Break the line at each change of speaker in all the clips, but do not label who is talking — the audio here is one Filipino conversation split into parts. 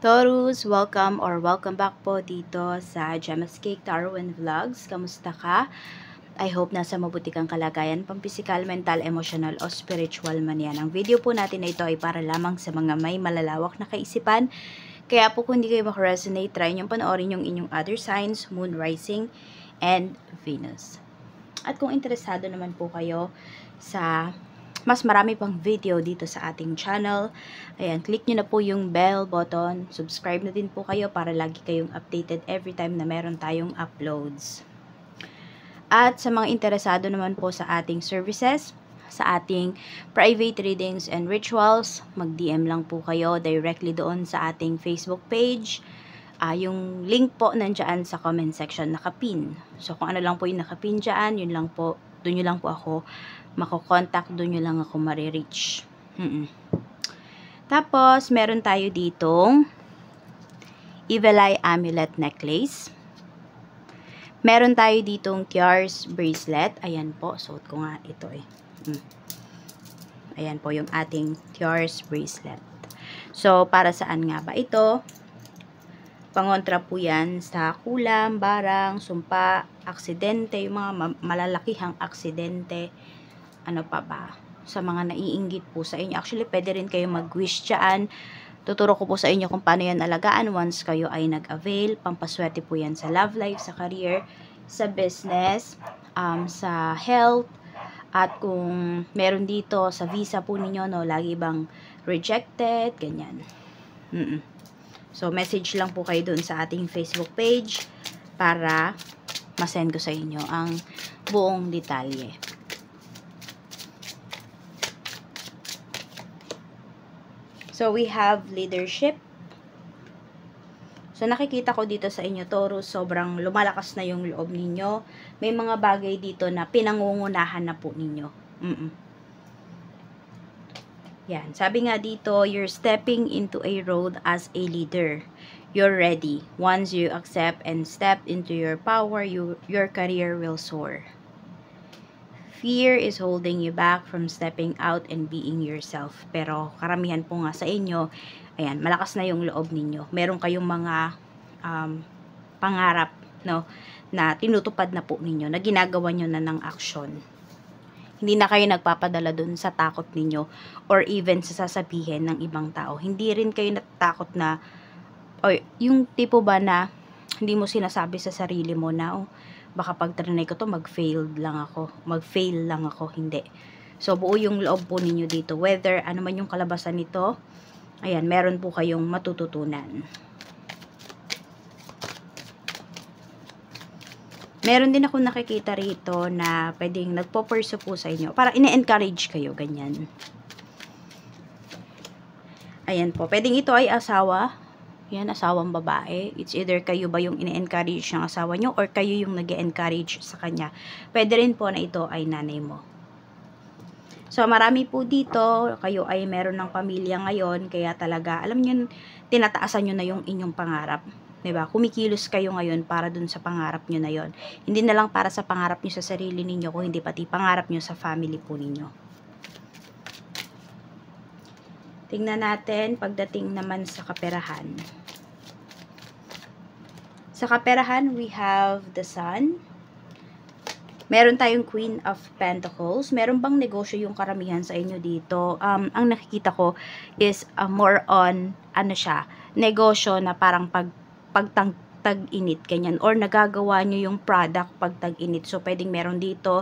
Taurus, welcome back po dito sa Gemma's Cake Tarot and Vlogs. Kamusta ka? I hope nasa mabuti kang kalagayan, pampisikal, mental, emotional o spiritual man yan. Ang video po natin na ito ay para lamang sa mga may malalawak na kaisipan. Kaya po kung hindi kayo makaresonate, try nyo panoorin yung inyong other signs, Moon, Rising, and Venus. At kung interesado naman po kayo sa mas marami pang video dito sa ating channel, ayan, click nyo na po yung bell button, subscribe na din po kayo para lagi kayong updated every time na meron tayong uploads. At sa mga interesado naman po sa ating services, sa ating private readings and rituals, mag-DM lang po kayo directly doon sa ating Facebook page. Yung link po nandiyan sa comment section, nakapin. So kung ano lang po yung nakapin dyan, yun lang po, doon nyo lang po ako makokontak, doon nyo lang ako marireach. Tapos, meron tayo ditong Evil Eye Amulet Necklace. Meron tayo ditong Tiars Bracelet. Ayan po, suot ko nga ito eh. Ayan po yung ating Tiars Bracelet. So, para saan nga ba ito? Pangontra po yan sa kulam, barang, sumpa, aksidente, yung mga malalakihang aksidente, ano pa ba, sa mga naiinggit po sa inyo. Actually, pwede rin kayo mag-wish dyan. Tuturo ko po sa inyo kung paano yan alagaan once kayo ay nag-avail. Pampaswerte po yan sa love life, sa career, sa business, sa health, at kung meron dito sa visa po ninyo, no, lagi bang rejected, ganyan. So, message lang po kayo dun sa ating Facebook page para masend ko sa inyo ang buong detalye. So, we have leadership. So, nakikita ko dito sa inyo, Taurus, sobrang lumalakas na yung loob ninyo. May mga bagay dito na pinangungunahan na po ninyo. Yan. Sabi nga dito, you're stepping into a road as a leader. You're ready. Once you accept and step into your power, your career will soar. Fear is holding you back from stepping out and being yourself. Pero karamihan po nga sa inyo, ayan, malakas na yung loob ninyo. Meron kayong mga pangarap, no, na tinutupad na po ninyo, na ginagawa nyo na ng action. Hindi na kayo nagpapadala dun sa takot ninyo or even sa sasabihin ng ibang tao. Hindi rin kayo natatakot na, o yung tipo ba na hindi mo sinasabi sa sarili mo na, oh, baka pag trinay ko to, mag-fail lang ako. Hindi. So, buo yung loob po ninyo dito. Whether ano man yung kalabasan nito, ayan, meron po kayong matututunan. Meron din ako nakikita rito na pwedeng nagpo-pursue po sa inyo. Para ine-encourage kayo, ganyan. Ayan po. Pwedeng ito ay asawa. Yan, asawang babae. It's either kayo ba yung ine-encourage ng asawa nyo or kayo yung nag-encourage sa kanya. Pwede rin po na ito ay nanay mo. So, marami po dito. Kayo ay meron ng pamilya ngayon. Kaya talaga, alam nyo, tinataasan nyo na yung inyong pangarap. Diba? Kumikilos kayo ngayon para dun sa pangarap nyo na yon. Hindi na lang para sa pangarap nyo sa sarili ninyo, kung hindi pati pangarap nyo sa family po ninyo. Tingnan natin pagdating naman sa kaperahan. Sa kaperahan, we have the Sun. Meron tayong Queen of Pentacles. Meron bang negosyo yung karamihan sa inyo dito? Ang nakikita ko is more on, ano siya, negosyo na parang pagtag-init, ganyan. Or nagagawa nyo yung product pag tag-init. So, pwedeng meron dito,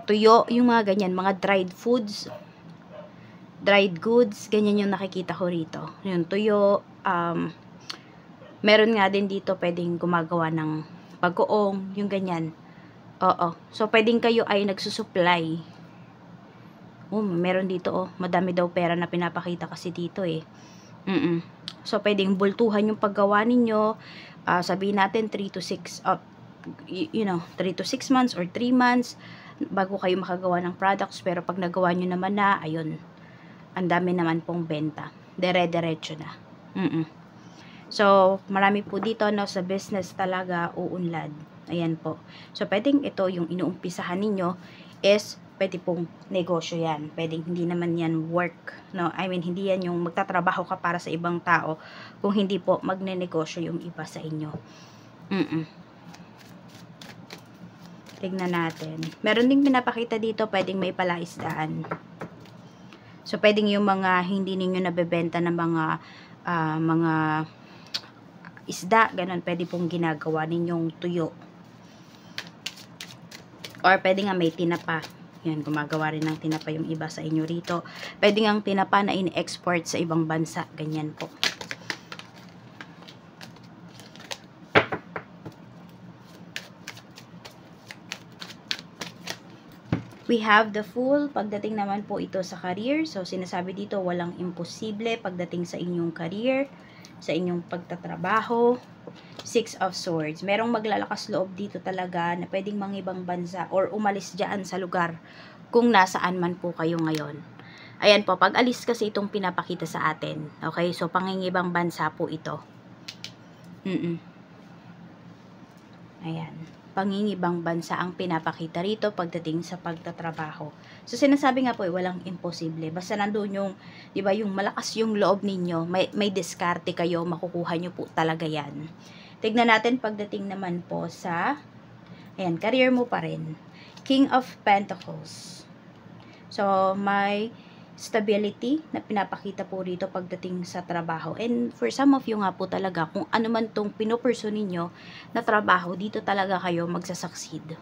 tuyo, yung mga ganyan, mga dried foods, dried goods, ganyan yung nakikita ko rito. Yung tuyo, meron nga din dito pwedeng gumagawa ng bagoong, yung ganyan. Oo. So, pwedeng kayo ay nagsusupply. Meron dito, madami daw pera na pinapakita kasi dito eh. So, pwedeng bultuhan yung paggawa ninyo. Sabihin natin 3 to 6, 3 to 6 months or 3 months bago kayo makagawa ng products. Pero pag nagawa nyo naman na, ayun, ang dami naman pong benta. Dire-diretso na. So, marami po dito, no, sa business talaga uunlad. Ayan po. So, pwedeng ito yung inuumpisahan ninyo is pwede pong negosyo yan. Pwedeng hindi naman yan work, no? I mean, hindi yan yung magtatrabaho ka para sa ibang tao kung hindi po magnenegosyo yung iba sa inyo. Tignan natin. Meron ding pinapakita dito, pwedeng may palaisdaan. So, pwedeng yung mga hindi ninyo nabebenta na mga isda, ganun, pwede pong ginagawa ninyong tuyo. Or pwede nga may tinapa. Yan, gumagawa rin ng tinapa yung iba sa inyo rito. Pwede nga ang tinapa na in-export sa ibang bansa. Ganyan po. We have the Fool. Pagdating naman po ito sa career. So, sinasabi dito, walang imposible pagdating sa inyong career, sa inyong pagtatrabaho. Six of Swords. Merong maglalakas loob dito talaga na pwedeng mangibang bansa or umalis dyan sa lugar kung nasaan man po kayo ngayon. Ayan po, pag alis kasi itong pinapakita sa atin. Okay, so pangingibang bansa po ito. Ayan. Pangingibang bansa ang pinapakita rito pagdating sa pagtatrabaho. So, sinasabi nga po, walang imposible. Basta nandoon yung, di ba, yung malakas yung loob ninyo, may diskarte kayo, makukuha nyo po talaga yan. Tignan natin pagdating naman po sa, ayan, career mo pa rin. King of Pentacles. So, may stability na pinapakita po rito pagdating sa trabaho. And for some of you nga po talaga, kung ano man tong pinupurso ninyo na trabaho, dito talaga kayo magsasucceed.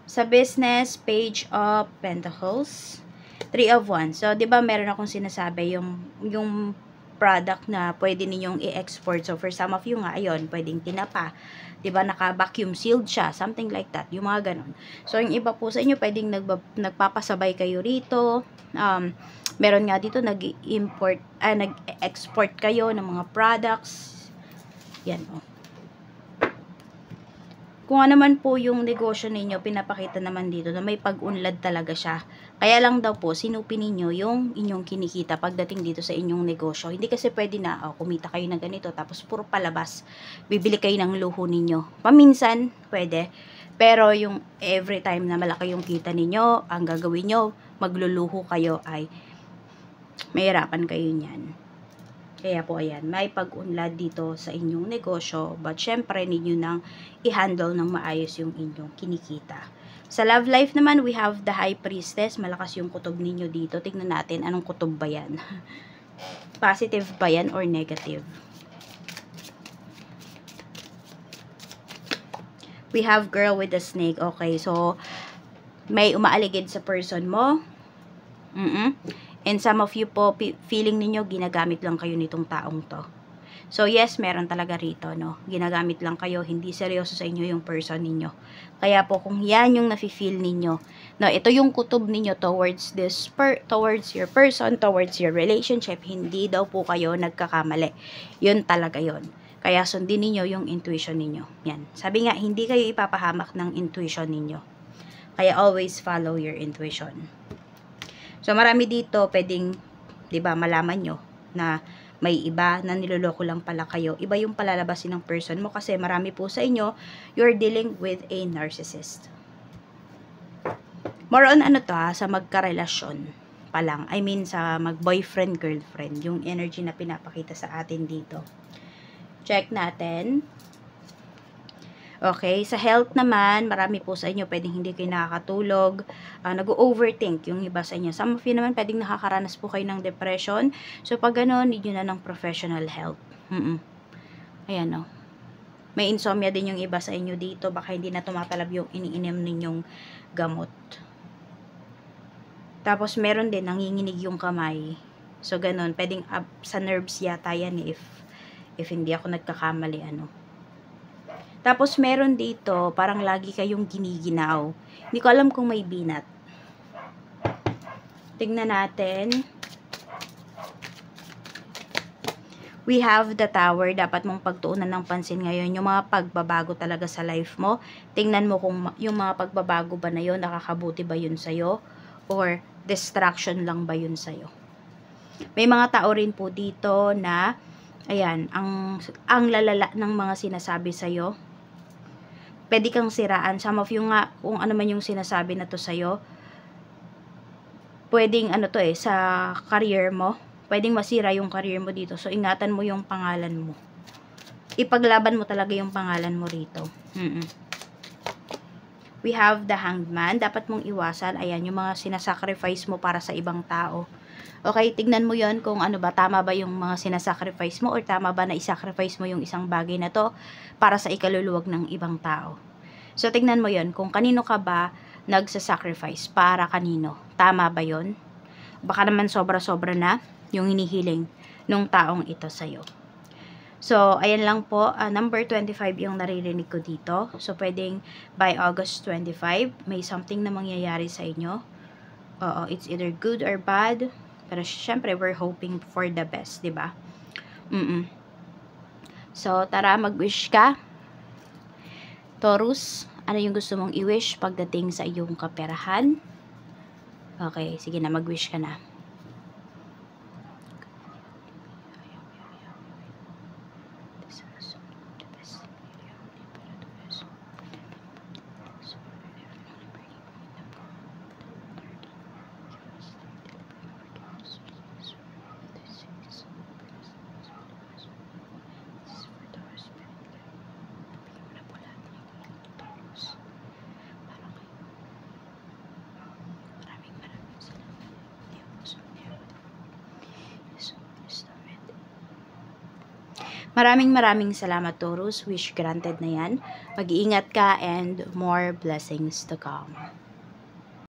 Sa business, Page of Pentacles, Three of Wands. So, di ba meron akong sinasabi, yung product na pwede ninyong i-export. So, for some of you nga, ayun, pwedeng tinapa. Diba, naka-vacuum sealed siya, something like that, yung mga ganun. So, yung iba po sa inyo, pwedeng nagpapasabay kayo rito. Meron nga dito, nag-export kayo ng mga products. Yan, oh. Kung ano man po yung negosyo ninyo, pinapakita naman dito na may pag-unlad talaga siya. Kaya lang daw po, sinupin ninyo yung inyong kinikita pagdating dito sa inyong negosyo. Hindi kasi pwede na, kumita kayo na ganito, tapos puro palabas, bibili kayo ng luho ninyo. Paminsan, pwede. Pero yung every time na malaki yung kita ninyo, ang gagawin nyo, magluluho kayo ay mahirapan kayo niyan. Kaya po ayan, may pag-unlad dito sa inyong negosyo, but syempre ninyo nang i-handle ng maayos yung inyong kinikita. Sa love life naman, we have the High Priestess. Malakas yung kutob ninyo dito. Tignan natin, anong kutob ba yan? Positive ba yan or negative? We have Girl with the Snake. Okay, so may umaaligid sa person mo. And some of you po, feeling ninyo, ginagamit lang kayo nitong taong to. So, yes, meron talaga rito, no? Ginagamit lang kayo, hindi seryoso sa inyo yung person ninyo. Kaya po, kung yan yung nafe-feel ninyo, no, ito yung kutob ninyo towards towards your person, towards your relationship, hindi daw po kayo nagkakamali. Yun talaga yun. Kaya sundin ninyo yung intuition ninyo. Yan. Sabi nga, hindi kayo ipapahamak ng intuition ninyo. Kaya always follow your intuition. So, marami dito pwedeng, di ba, malaman nyo na may iba na niloloko lang pala kayo. Iba yung palalabasin ng person mo kasi marami po sa inyo, you're dealing with a narcissist. More on ano to sa magkarelasyon pa lang. I mean, sa mag-boyfriend, girlfriend. Yung energy na pinapakita sa atin dito. Check natin. Okay, sa health naman, marami po sa inyo pwedeng hindi kayo nakakatulog, nag-overthink yung iba sa inyo. Some of you naman pwedeng nakakaranas po kayo ng depression. So, pag gano'n, need nyo na ng professional help. Ayan, o. May insomnia din yung iba sa inyo dito. Baka hindi na tumatalab yung iniinom ninyong gamot. Tapos, meron din, nanginginig yung kamay. So, gano'n, pwedeng sa nerves yata yan if hindi ako nagkakamali, ano. Tapos, meron dito, parang lagi kayong giniginaw. Hindi ko alam kung may binat. Tignan natin. We have the Tower. Dapat mong pagtuunan ng pansin ngayon. Yung mga pagbabago talaga sa life mo. Tingnan mo kung yung mga pagbabago ba na yun, nakakabuti ba yun sa'yo? Or distraction lang ba yun sa'yo? May mga tao rin po dito na, ayan, ang lalala ng mga sinasabi sa'yo. pwede kang siraan. Some of you nga, kung ano man yung sinasabi na to sa'yo, pwedeng ano to sa career mo, pwedeng masira yung career mo dito. So, ingatan mo yung pangalan mo. Ipaglaban mo talaga yung pangalan mo rito. We have the Hanged Man. Dapat mong iwasan. Ayan, yung mga sinasacrifice mo para sa ibang tao. Okay, tignan mo yon kung ano ba, tama ba yung mga sinasacrifice mo or tama ba na isacrifice mo yung isang bagay na to para sa ikaluluwag ng ibang tao. So, tignan mo yon kung kanino ka ba nagsasacrifice, para kanino. Tama ba yon? Baka naman sobra-sobra na yung hinihiling nung taong ito sa'yo. So, ayan lang po, number 25 yung naririnig ko dito. So, pwedeng by August 25, may something na mangyayari sa inyo. It's either good or bad. Pero, syempre, we're hoping for the best, diba? So, tara, mag-wish ka. Taurus, ano yung gusto mong i-wish pagdating sa iyong kaperahan? Okay, sige na, mag-wish ka na. Maraming salamat, Taurus. Wish granted na yan. Mag-iingat ka and more blessings to come.